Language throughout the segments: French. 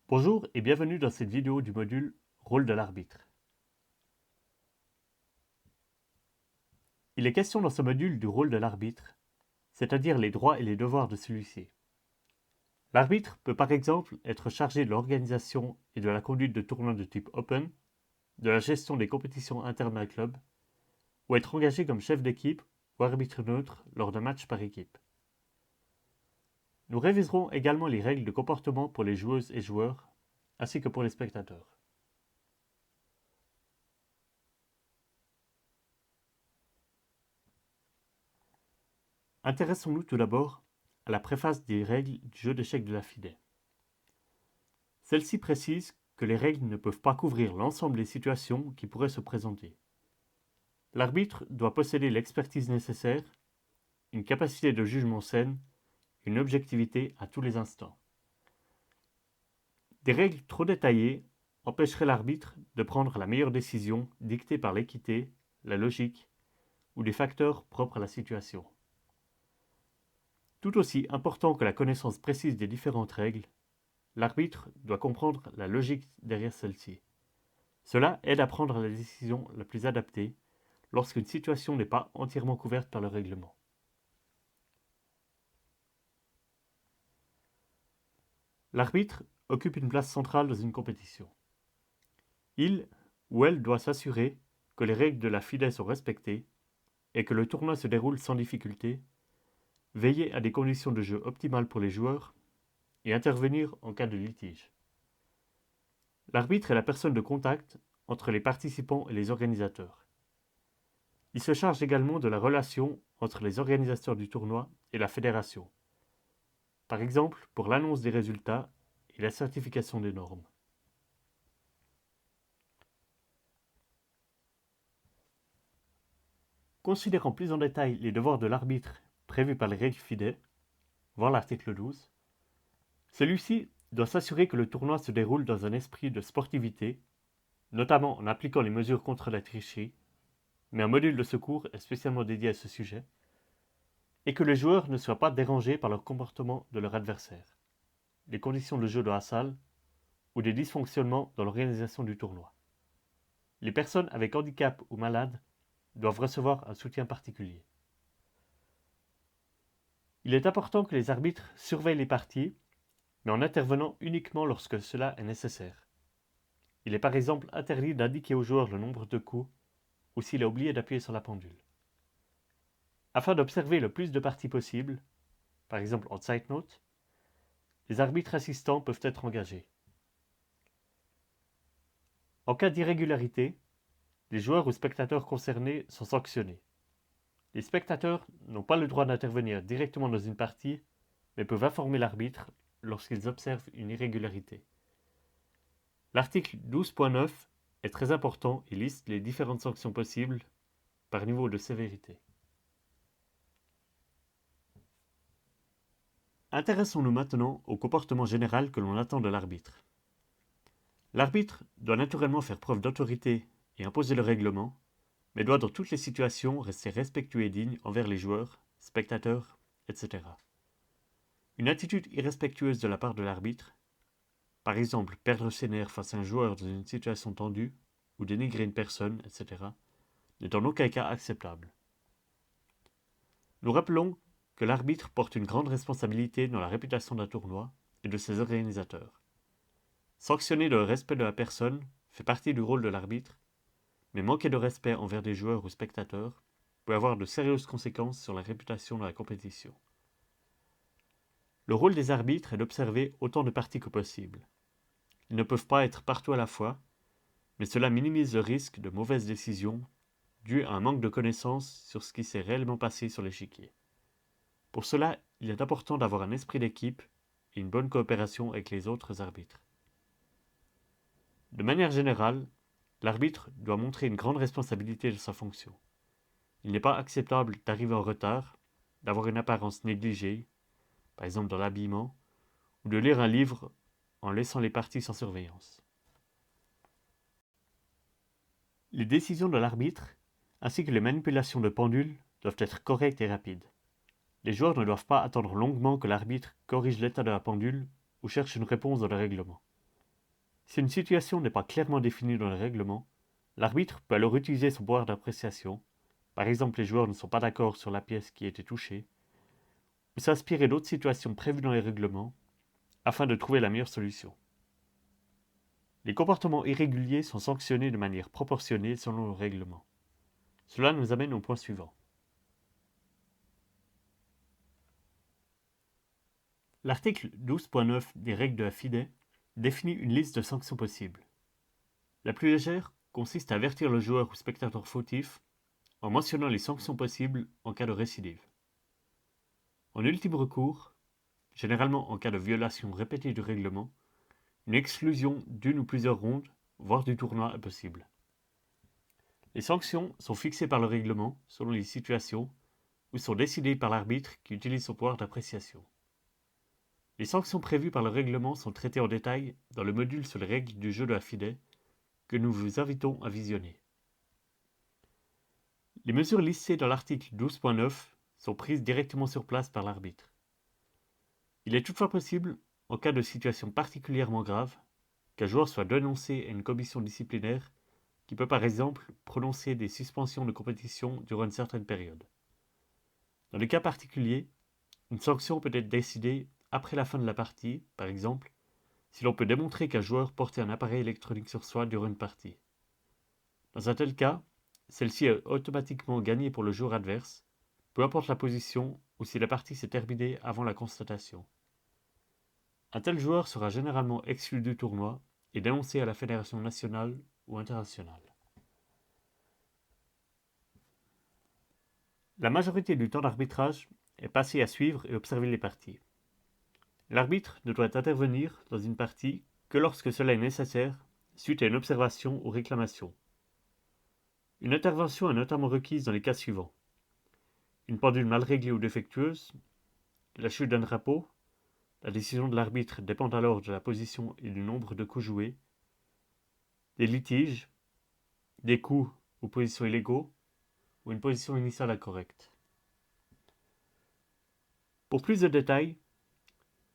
Bonjour et bienvenue dans cette vidéo du module Rôle de l'arbitre. Il est question dans ce module du rôle de l'arbitre, c'est-à-dire les droits et les devoirs de celui-ci. L'arbitre peut par exemple être chargé de l'organisation et de la conduite de tournois de type Open, de la gestion des compétitions internes d'un club, ou être engagé comme chef d'équipe ou arbitre neutre lors d'un match par équipe. Nous réviserons également les règles de comportement pour les joueuses et joueurs, ainsi que pour les spectateurs. Intéressons-nous tout d'abord à la préface des règles du jeu d'échecs de la FIDE. Celle-ci précise que les règles ne peuvent pas couvrir l'ensemble des situations qui pourraient se présenter. L'arbitre doit posséder l'expertise nécessaire, une capacité de jugement saine et une objectivité à tous les instants. Des règles trop détaillées empêcheraient l'arbitre de prendre la meilleure décision dictée par l'équité, la logique ou des facteurs propres à la situation. Tout aussi important que la connaissance précise des différentes règles, l'arbitre doit comprendre la logique derrière celle-ci. Cela aide à prendre la décision la plus adaptée lorsqu'une situation n'est pas entièrement couverte par le règlement. L'arbitre occupe une place centrale dans une compétition. Il ou elle doit s'assurer que les règles de la FIDE sont respectées et que le tournoi se déroule sans difficulté, veiller à des conditions de jeu optimales pour les joueurs et intervenir en cas de litige. L'arbitre est la personne de contact entre les participants et les organisateurs. Il se charge également de la relation entre les organisateurs du tournoi et la fédération, par exemple pour l'annonce des résultats et la certification des normes. Considérant plus en détail les devoirs de l'arbitre prévus par les règles FIDE, voir l'article 12, celui-ci doit s'assurer que le tournoi se déroule dans un esprit de sportivité, notamment en appliquant les mesures contre la tricherie, mais un module de secours est spécialement dédié à ce sujet, et que les joueurs ne soient pas dérangés par le comportement de leur adversaire, les conditions de jeu de la salle ou des dysfonctionnements dans l'organisation du tournoi. Les personnes avec handicap ou malades doivent recevoir un soutien particulier. Il est important que les arbitres surveillent les parties, mais en intervenant uniquement lorsque cela est nécessaire. Il est par exemple interdit d'indiquer au joueur le nombre de coups ou s'il a oublié d'appuyer sur la pendule. Afin d'observer le plus de parties possible, par exemple en side note, les arbitres assistants peuvent être engagés. En cas d'irrégularité, les joueurs ou spectateurs concernés sont sanctionnés. Les spectateurs n'ont pas le droit d'intervenir directement dans une partie, mais peuvent informer l'arbitre lorsqu'ils observent une irrégularité. L'article 12.9 est très important et liste les différentes sanctions possibles par niveau de sévérité. Intéressons-nous maintenant au comportement général que l'on attend de l'arbitre. L'arbitre doit naturellement faire preuve d'autorité et imposer le règlement, mais doit dans toutes les situations rester respectueux et digne envers les joueurs, spectateurs, etc. Une attitude irrespectueuse de la part de l'arbitre, par exemple perdre ses nerfs face à un joueur dans une situation tendue, ou dénigrer une personne, etc., n'est en aucun cas acceptable. Nous rappelons que l'arbitre porte une grande responsabilité dans la réputation d'un tournoi et de ses organisateurs. Sanctionner le respect de la personne fait partie du rôle de l'arbitre, mais manquer de respect envers des joueurs ou spectateurs peut avoir de sérieuses conséquences sur la réputation de la compétition. Le rôle des arbitres est d'observer autant de parties que possible. Ils ne peuvent pas être partout à la fois, mais cela minimise le risque de mauvaises décisions dues à un manque de connaissances sur ce qui s'est réellement passé sur l'échiquier. Pour cela, il est important d'avoir un esprit d'équipe et une bonne coopération avec les autres arbitres. De manière générale, l'arbitre doit montrer une grande responsabilité de sa fonction. Il n'est pas acceptable d'arriver en retard, d'avoir une apparence négligée, par exemple dans l'habillement, ou de lire un livre en laissant les parties sans surveillance. Les décisions de l'arbitre, ainsi que les manipulations de pendules, doivent être correctes et rapides. Les joueurs ne doivent pas attendre longuement que l'arbitre corrige l'état de la pendule ou cherche une réponse dans le règlement. Si une situation n'est pas clairement définie dans le règlement, l'arbitre peut alors utiliser son pouvoir d'appréciation, par exemple les joueurs ne sont pas d'accord sur la pièce qui a été touchée, ou s'inspirer d'autres situations prévues dans les règlements, afin de trouver la meilleure solution. Les comportements irréguliers sont sanctionnés de manière proportionnée selon le règlement. Cela nous amène au point suivant. L'article 12.9 des règles de la FIDE définit une liste de sanctions possibles. La plus légère consiste à avertir le joueur ou spectateur fautif en mentionnant les sanctions possibles en cas de récidive. En ultime recours, généralement en cas de violation répétée du règlement, une exclusion d'une ou plusieurs rondes, voire du tournoi est possible. Les sanctions sont fixées par le règlement selon les situations ou sont décidées par l'arbitre qui utilise son pouvoir d'appréciation. Les sanctions prévues par le règlement sont traitées en détail dans le module sur les règles du jeu de la FIDE que nous vous invitons à visionner. Les mesures listées dans l'article 12.9 sont prises directement sur place par l'arbitre. Il est toutefois possible, en cas de situation particulièrement grave, qu'un joueur soit dénoncé à une commission disciplinaire qui peut par exemple prononcer des suspensions de compétition durant une certaine période. Dans le cas particulier, une sanction peut être décidée après la fin de la partie, par exemple, si l'on peut démontrer qu'un joueur portait un appareil électronique sur soi durant une partie. Dans un tel cas, celle-ci est automatiquement gagnée pour le joueur adverse, peu importe la position ou si la partie s'est terminée avant la constatation. Un tel joueur sera généralement exclu du tournoi et dénoncé à la fédération nationale ou internationale. La majorité du temps d'arbitrage est passé à suivre et observer les parties. L'arbitre ne doit intervenir dans une partie que lorsque cela est nécessaire, suite à une observation ou réclamation. Une intervention est notamment requise dans les cas suivants: une pendule mal réglée ou défectueuse, la chute d'un drapeau, la décision de l'arbitre dépend alors de la position et du nombre de coups joués, des litiges, des coups ou positions illégaux, ou une position initiale incorrecte. Pour plus de détails,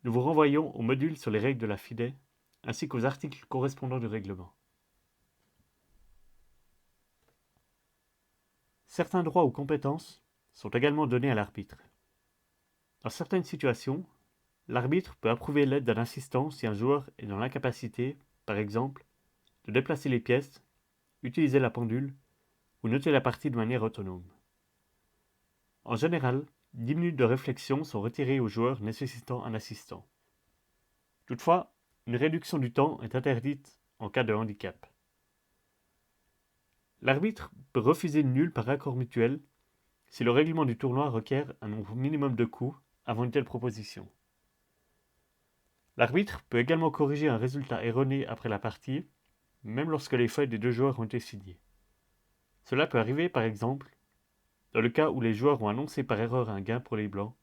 nous vous renvoyons au module sur les règles de la FIDE ainsi qu'aux articles correspondants du règlement. Certains droits ou compétences sont également donnés à l'arbitre. Dans certaines situations, l'arbitre peut approuver l'aide d'un assistant si un joueur est dans l'incapacité, par exemple, de déplacer les pièces, utiliser la pendule ou noter la partie de manière autonome. En général, 10 minutes de réflexion sont retirées aux joueurs nécessitant un assistant. Toutefois, une réduction du temps est interdite en cas de handicap. L'arbitre peut refuser une nulle par accord mutuel si le règlement du tournoi requiert un nombre minimum de coups avant une telle proposition. L'arbitre peut également corriger un résultat erroné après la partie, même lorsque les feuilles des deux joueurs ont été signées. Cela peut arriver, par exemple, dans le cas où les joueurs ont annoncé par erreur un gain pour les blancs,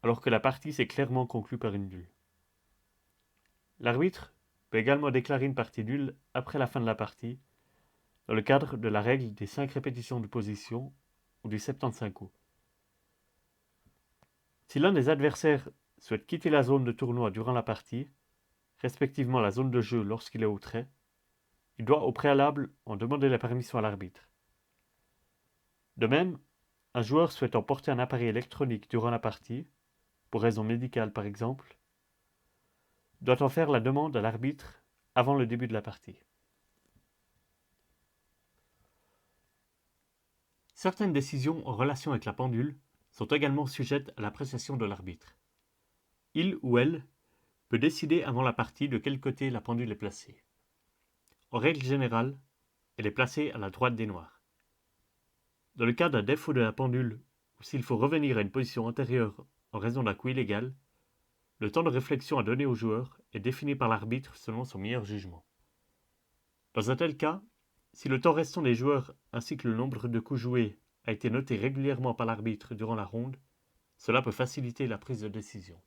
alors que la partie s'est clairement conclue par une nulle. L'arbitre peut également déclarer une partie nulle après la fin de la partie, dans le cadre de la règle des 5 répétitions de position ou du 75 coups. Si l'un des adversaires souhaite quitter la zone de tournoi durant la partie, respectivement la zone de jeu lorsqu'il est au trait, il doit au préalable en demander la permission à l'arbitre. De même, un joueur souhaitant porter un appareil électronique durant la partie, pour raison médicale par exemple, doit en faire la demande à l'arbitre avant le début de la partie. Certaines décisions en relation avec la pendule sont également sujettes à l'appréciation de l'arbitre. Il ou elle peut décider avant la partie de quel côté la pendule est placée. En règle générale, elle est placée à la droite des noirs. Dans le cas d'un défaut de la pendule ou s'il faut revenir à une position antérieure en raison d'un coup illégal, le temps de réflexion à donner au joueur est défini par l'arbitre selon son meilleur jugement. Dans un tel cas, si le temps restant des joueurs ainsi que le nombre de coups joués a été noté régulièrement par l'arbitre durant la ronde, cela peut faciliter la prise de décision.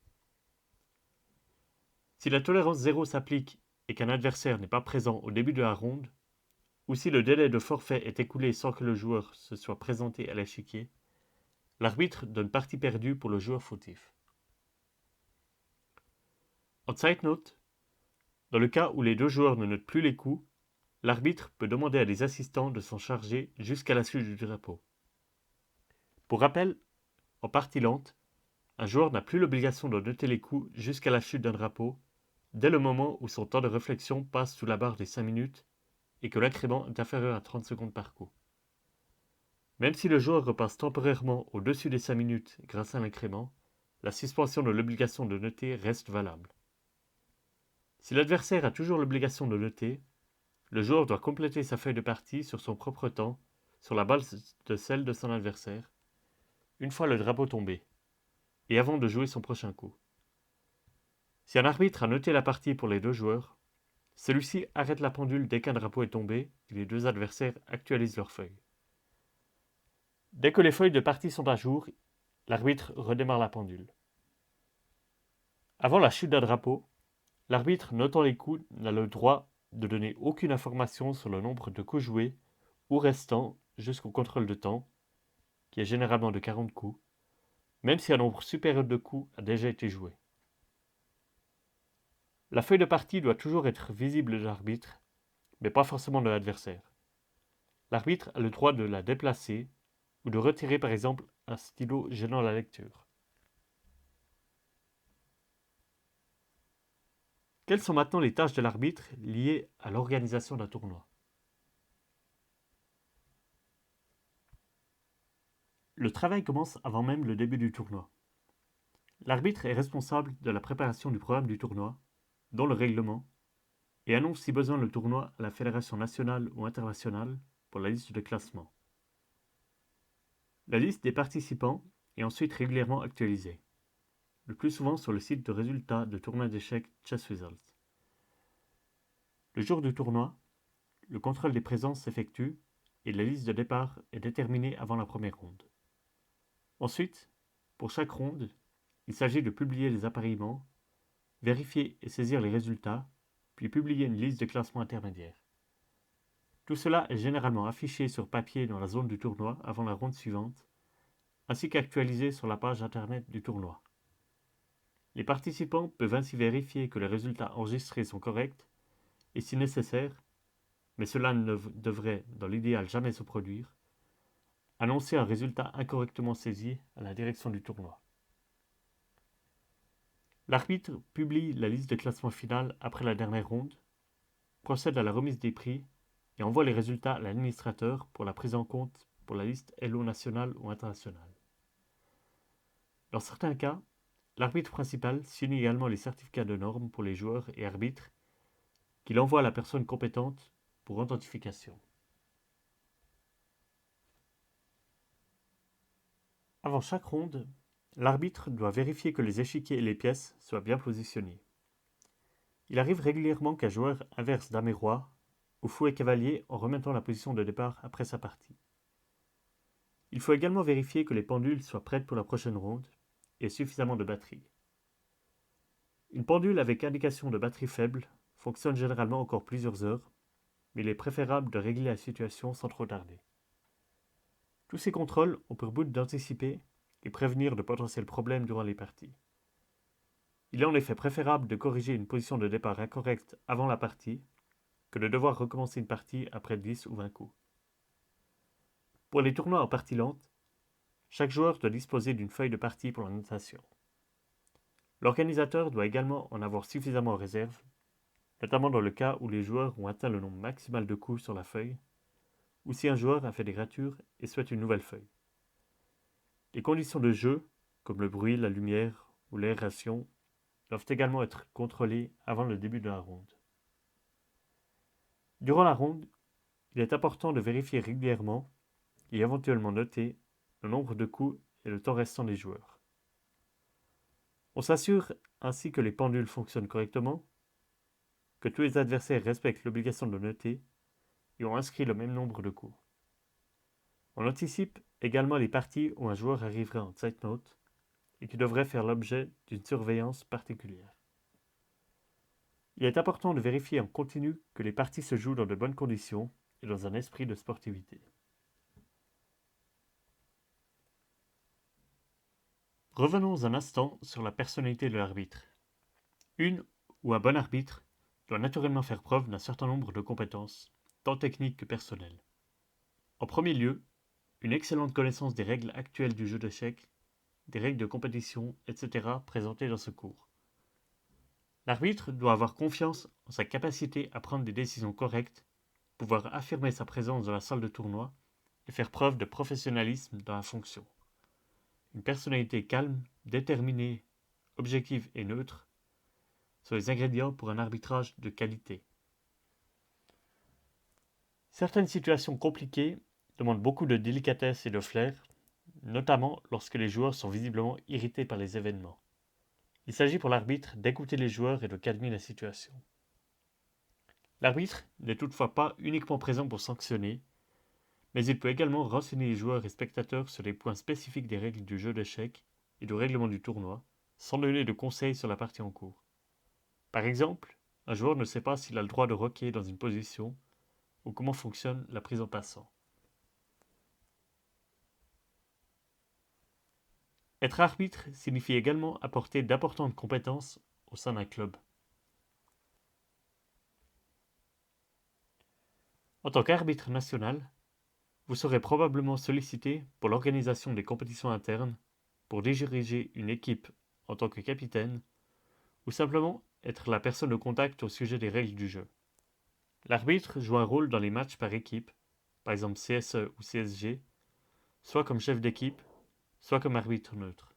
Si la tolérance zéro s'applique et qu'un adversaire n'est pas présent au début de la ronde, ou si le délai de forfait est écoulé sans que le joueur se soit présenté à l'échiquier, l'arbitre donne partie perdue pour le joueur fautif. En side note, Dans le cas où les deux joueurs ne notent plus les coups, l'arbitre peut demander à des assistants de s'en charger jusqu'à la chute du drapeau. Pour rappel, en partie lente, un joueur n'a plus l'obligation de noter les coups jusqu'à la chute d'un drapeau, dès le moment où son temps de réflexion passe sous la barre des 5 minutes et que l'incrément est inférieur à 30 secondes par coup. Même si le joueur repasse temporairement au-dessus des 5 minutes grâce à l'incrément, la suspension de l'obligation de noter reste valable. Si l'adversaire a toujours l'obligation de noter, le joueur doit compléter sa feuille de partie sur son propre temps, sur la base de celle de son adversaire, une fois le drapeau tombé, et avant de jouer son prochain coup. Si un arbitre a noté la partie pour les deux joueurs, celui-ci arrête la pendule dès qu'un drapeau est tombé et les deux adversaires actualisent leurs feuilles. Dès que les feuilles de partie sont à jour, l'arbitre redémarre la pendule. Avant la chute d'un drapeau, l'arbitre notant les coups n'a le droit de donner aucune information sur le nombre de coups joués ou restants jusqu'au contrôle de temps, qui est généralement de 40 coups, même si un nombre supérieur de coups a déjà été joué. La feuille de partie doit toujours être visible de l'arbitre, mais pas forcément de l'adversaire. L'arbitre a le droit de la déplacer ou de retirer par exemple un stylo gênant la lecture. Quelles sont maintenant les tâches de l'arbitre liées à l'organisation d'un tournoi? Le travail commence avant même le début du tournoi. L'arbitre est responsable de la préparation du programme du tournoi, dont le règlement, et annonce si besoin le tournoi à la fédération nationale ou internationale pour la liste de classement. La liste des participants est ensuite régulièrement actualisée, le plus souvent sur le site de résultats de tournoi d'échecs Chess Results. Le jour du tournoi, le contrôle des présences s'effectue et la liste de départ est déterminée avant la première ronde. Ensuite, pour chaque ronde, il s'agit de publier les appareillements, vérifier et saisir les résultats, puis publier une liste de classement intermédiaire. Tout cela est généralement affiché sur papier dans la zone du tournoi avant la ronde suivante, ainsi qu'actualisé sur la page internet du tournoi. Les participants peuvent ainsi vérifier que les résultats enregistrés sont corrects et, si nécessaire, mais cela ne devrait dans l'idéal jamais se produire, annoncer un résultat incorrectement saisi à la direction du tournoi. L'arbitre publie la liste de classement final après la dernière ronde, procède à la remise des prix et envoie les résultats à l'administrateur pour la prise en compte pour la liste Elo nationale ou internationale. Dans certains cas, l'arbitre principal signe également les certificats de normes pour les joueurs et arbitres qu'il envoie à la personne compétente pour authentification. Avant chaque ronde, l'arbitre doit vérifier que les échiquiers et les pièces soient bien positionnés. Il arrive régulièrement qu'un joueur inverse dame et roi ou fou et cavalier en remettant la position de départ après sa partie. Il faut également vérifier que les pendules soient prêtes pour la prochaine ronde et suffisamment de batterie. Une pendule avec indication de batterie faible fonctionne généralement encore plusieurs heures, mais il est préférable de régler la situation sans trop tarder. Tous ces contrôles ont pour but d'anticiper et prévenir de potentiels problèmes durant les parties. Il est en effet préférable de corriger une position de départ incorrecte avant la partie que de devoir recommencer une partie après 10 ou 20 coups. Pour les tournois en partie lente, chaque joueur doit disposer d'une feuille de partie pour la notation. L'organisateur doit également en avoir suffisamment en réserve, notamment dans le cas où les joueurs ont atteint le nombre maximal de coups sur la feuille, ou si un joueur a fait des ratures et souhaite une nouvelle feuille. Les conditions de jeu, comme le bruit, la lumière ou l'aération, doivent également être contrôlées avant le début de la ronde. Durant la ronde, il est important de vérifier régulièrement et éventuellement noter le nombre de coups et le temps restant des joueurs. On s'assure ainsi que les pendules fonctionnent correctement, que tous les adversaires respectent l'obligation de noter et ont inscrit le même nombre de coups. On anticipe également les parties où un joueur arriverait en zeitnote et qui devrait faire l'objet d'une surveillance particulière. Il est important de vérifier en continu que les parties se jouent dans de bonnes conditions et dans un esprit de sportivité. Revenons un instant sur la personnalité de l'arbitre. Une ou un bon arbitre doit naturellement faire preuve d'un certain nombre de compétences, tant techniques que personnelles. En premier lieu, une excellente connaissance des règles actuelles du jeu d'échecs, des règles de compétition, etc. présentées dans ce cours. L'arbitre doit avoir confiance en sa capacité à prendre des décisions correctes, pouvoir affirmer sa présence dans la salle de tournoi et faire preuve de professionnalisme dans la fonction. Une personnalité calme, déterminée, objective et neutre sont les ingrédients pour un arbitrage de qualité. Certaines situations compliquées demandent beaucoup de délicatesse et de flair, notamment lorsque les joueurs sont visiblement irrités par les événements. Il s'agit pour l'arbitre d'écouter les joueurs et de calmer la situation. L'arbitre n'est toutefois pas uniquement présent pour sanctionner, mais il peut également renseigner les joueurs et spectateurs sur les points spécifiques des règles du jeu d'échecs et du règlement du tournoi, sans donner de conseils sur la partie en cours. Par exemple, un joueur ne sait pas s'il a le droit de roquer dans une position ou comment fonctionne la prise en passant. Être arbitre signifie également apporter d'importantes compétences au sein d'un club. En tant qu'arbitre national, vous serez probablement sollicité pour l'organisation des compétitions internes, pour diriger une équipe en tant que capitaine, ou simplement être la personne de contact au sujet des règles du jeu. L'arbitre joue un rôle dans les matchs par équipe, par exemple CSE ou CSG, soit comme chef d'équipe, soit comme arbitre neutre.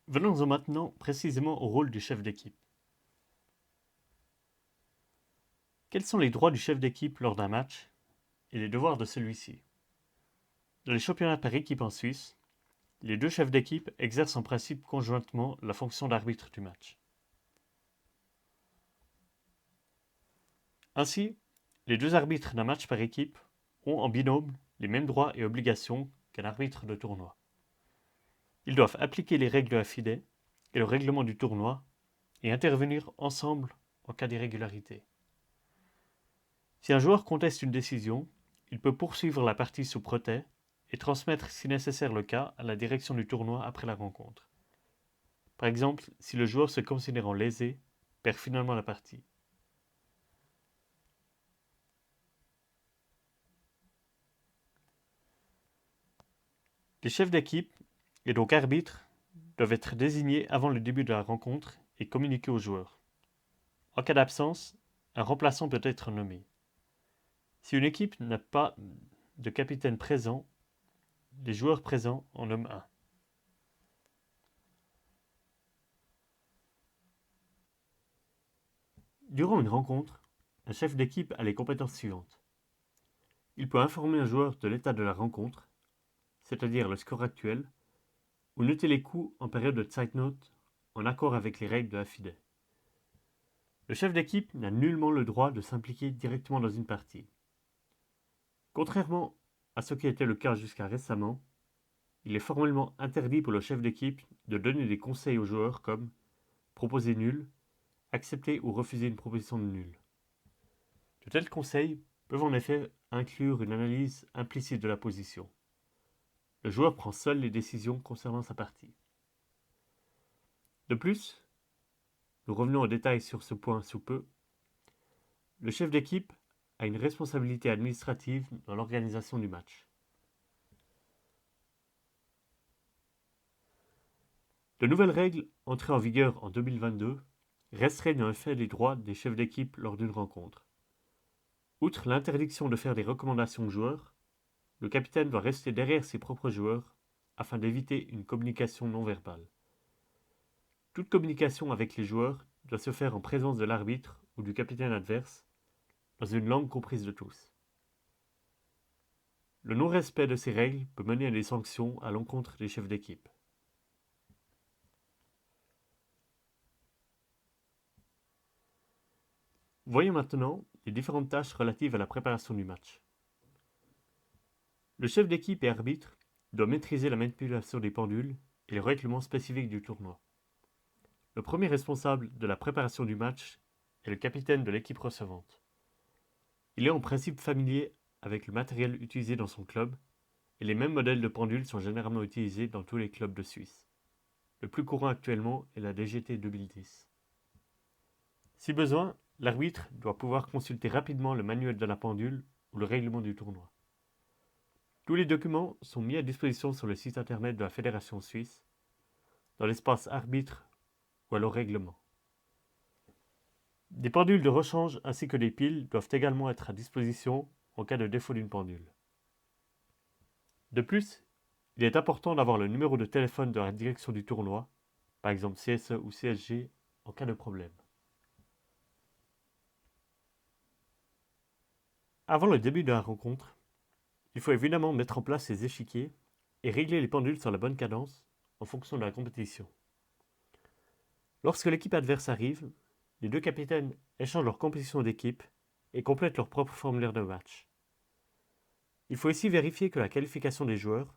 Venons-en maintenant précisément au rôle du chef d'équipe. Quels sont les droits du chef d'équipe lors d'un match et les devoirs de celui-ci? Dans les championnats par équipe en Suisse, les deux chefs d'équipe exercent en principe conjointement la fonction d'arbitre du match. Ainsi, les deux arbitres d'un match par équipe ont en binôme les mêmes droits et obligations qu'un arbitre de tournoi. Ils doivent appliquer les règles de la FIDE et le règlement du tournoi et intervenir ensemble en cas d'irrégularité. Si un joueur conteste une décision, il peut poursuivre la partie sous protêt et transmettre si nécessaire le cas à la direction du tournoi après la rencontre. Par exemple, si le joueur se considérant lésé perd finalement la partie. Les chefs d'équipe, et donc arbitres, doivent être désignés avant le début de la rencontre et communiquer aux joueurs. En cas d'absence, un remplaçant peut être nommé. Si une équipe n'a pas de capitaine présent, les joueurs présents en nomment un. Durant une rencontre, un chef d'équipe a les compétences suivantes. Il peut informer un joueur de l'état de la rencontre, c'est-à-dire le score actuel, ou noter les coups en période de Zeitnote en accord avec les règles de la FIDE. Le chef d'équipe n'a nullement le droit de s'impliquer directement dans une partie. Contrairement à ce qui était le cas jusqu'à récemment, il est formellement interdit pour le chef d'équipe de donner des conseils aux joueurs comme proposer nul, accepter ou refuser une proposition de nul. De tels conseils peuvent en effet inclure une analyse implicite de la position. Le joueur prend seul les décisions concernant sa partie. De plus, nous revenons en détail sur ce point sous peu, le chef d'équipe a une responsabilité administrative dans l'organisation du match. De nouvelles règles entrées en vigueur en 2022 restreignent en effet les droits des chefs d'équipe lors d'une rencontre. Outre l'interdiction de faire des recommandations aux joueurs, le capitaine doit rester derrière ses propres joueurs afin d'éviter une communication non verbale. Toute communication avec les joueurs doit se faire en présence de l'arbitre ou du capitaine adverse, dans une langue comprise de tous. Le non-respect de ces règles peut mener à des sanctions à l'encontre des chefs d'équipe. Voyons maintenant les différentes tâches relatives à la préparation du match. Le chef d'équipe et arbitre doit maîtriser la manipulation des pendules et les règlements spécifiques du tournoi. Le premier responsable de la préparation du match est le capitaine de l'équipe recevante. Il est en principe familier avec le matériel utilisé dans son club et les mêmes modèles de pendules sont généralement utilisés dans tous les clubs de Suisse. le plus courant actuellement est la DGT 2010. Si besoin, l'arbitre doit pouvoir consulter rapidement le manuel de la pendule ou le règlement du tournoi. Tous les documents sont mis à disposition sur le site internet de la Fédération suisse, dans l'espace arbitre ou alors règlement. Des pendules de rechange ainsi que des piles doivent également être à disposition en cas de défaut d'une pendule. De plus, il est important d'avoir le numéro de téléphone de la direction du tournoi, par exemple CSE ou CSG, en cas de problème. Avant le début de la rencontre, il faut évidemment mettre en place les échiquiers et régler les pendules sur la bonne cadence en fonction de la compétition. Lorsque l'équipe adverse arrive, les deux capitaines échangent leur composition d'équipe et complètent leur propre formulaire de match. Il faut aussi vérifier que la qualification des joueurs,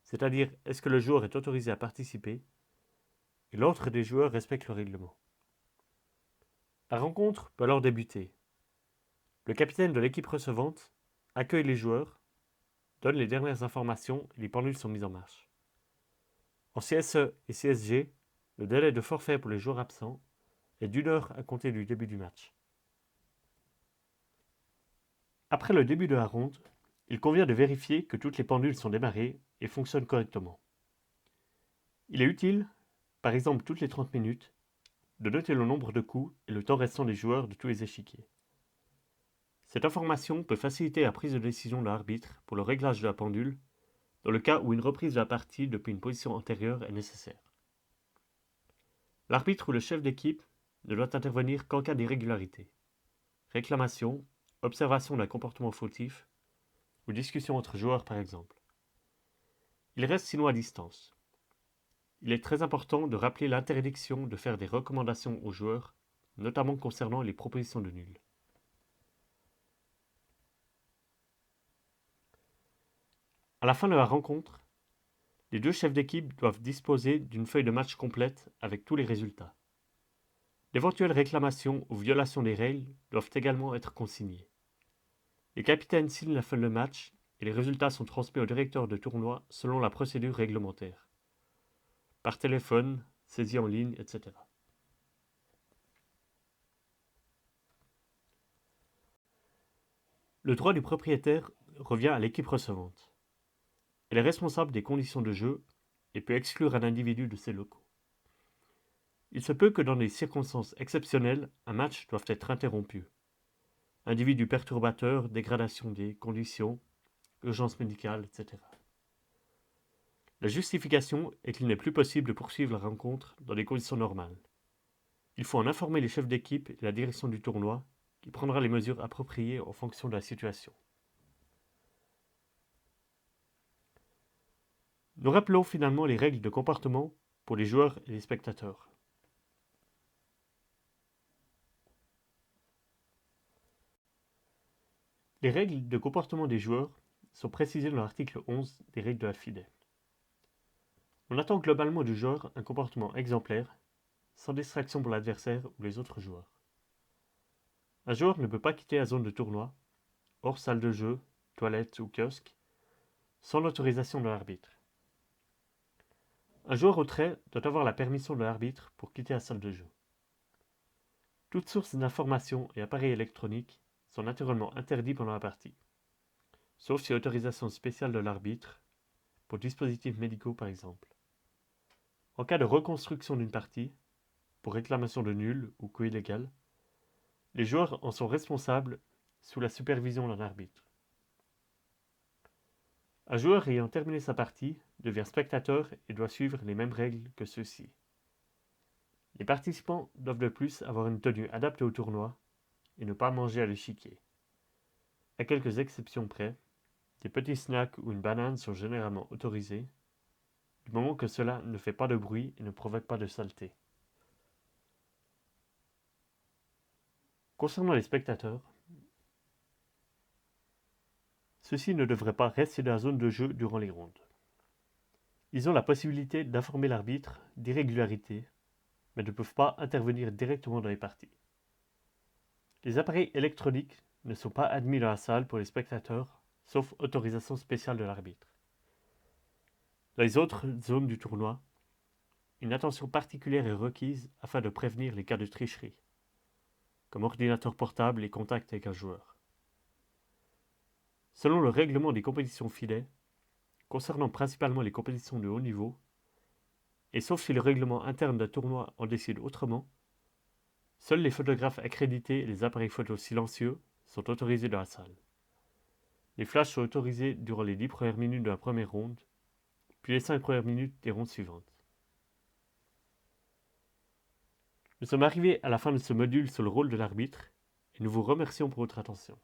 c'est-à-dire est-ce que le joueur est autorisé à participer, et l'ordre des joueurs respecte le règlement. La rencontre peut alors débuter. Le capitaine de l'équipe recevante accueille les joueurs, donne les dernières informations et les pendules sont mises en marche. En CSE et CSG, le délai de forfait pour les joueurs absents est d'1 heure à compter du début du match. Après le début de la ronde, il convient de vérifier que toutes les pendules sont démarrées et fonctionnent correctement. Il est utile, par exemple toutes les 30 minutes, de noter le nombre de coups et le temps restant des joueurs de tous les échiquiers. Cette information peut faciliter la prise de décision de l'arbitre pour le réglage de la pendule, dans le cas où une reprise de la partie depuis une position antérieure est nécessaire. L'arbitre ou le chef d'équipe ne doit intervenir qu'en cas d'irrégularité. Réclamation, observation d'un comportement fautif, ou discussion entre joueurs par exemple. Il reste sinon à distance. Il est très important de rappeler l'interdiction de faire des recommandations aux joueurs, notamment concernant les propositions de nul. À la fin de la rencontre, les deux chefs d'équipe doivent disposer d'une feuille de match complète avec tous les résultats. D'éventuelles réclamations ou violations des règles doivent également être consignées. Les capitaines signent la feuille de match et les résultats sont transmis au directeur de tournoi selon la procédure réglementaire. Par téléphone, saisie en ligne, etc. Le droit du propriétaire revient à l'équipe recevante. Elle est responsable des conditions de jeu et peut exclure un individu de ses locaux. Il se peut que dans des circonstances exceptionnelles, un match doive être interrompu. Individu perturbateur, dégradation des conditions, urgence médicale, etc. La justification est qu'il n'est plus possible de poursuivre la rencontre dans des conditions normales. Il faut en informer les chefs d'équipe et la direction du tournoi, qui prendra les mesures appropriées en fonction de la situation. Nous rappelons finalement les règles de comportement pour les joueurs et les spectateurs. Les règles de comportement des joueurs sont précisées dans l'article 11 des règles de la FIDE. On attend globalement du joueur un comportement exemplaire, sans distraction pour l'adversaire ou les autres joueurs. Un joueur ne peut pas quitter la zone de tournoi, hors salle de jeu, toilette ou kiosque, sans l'autorisation de l'arbitre. Un joueur au trait doit avoir la permission de l'arbitre pour quitter la salle de jeu. Toutes sources d'informations et appareils électroniques sont naturellement interdits pendant la partie, sauf si autorisation spéciale de l'arbitre, pour dispositifs médicaux par exemple. En cas de reconstruction d'une partie, pour réclamation de nul ou coup illégal, les joueurs en sont responsables sous la supervision d'un arbitre. Un joueur ayant terminé sa partie devient spectateur et doit suivre les mêmes règles que ceux-ci. Les participants doivent de plus avoir une tenue adaptée au tournoi et ne pas manger à l'échiquier. À quelques exceptions près, des petits snacks ou une banane sont généralement autorisés, du moment que cela ne fait pas de bruit et ne provoque pas de saleté. Concernant les spectateurs, ceux-ci ne devraient pas rester dans la zone de jeu durant les rondes. Ils ont la possibilité d'informer l'arbitre d'irrégularités, mais ne peuvent pas intervenir directement dans les parties. Les appareils électroniques ne sont pas admis dans la salle pour les spectateurs, sauf autorisation spéciale de l'arbitre. Dans les autres zones du tournoi, une attention particulière est requise afin de prévenir les cas de tricherie, comme ordinateur portable et contact avec un joueur. Selon le règlement des compétitions filets, concernant principalement les compétitions de haut niveau, et sauf si le règlement interne d'un tournoi en décide autrement, seuls les photographes accrédités et les appareils photo silencieux sont autorisés dans la salle. Les flashs sont autorisés durant les 10 premières minutes de la première ronde, puis les 5 premières minutes des rondes suivantes. Nous sommes arrivés à la fin de ce module sur le rôle de l'arbitre, et nous vous remercions pour votre attention.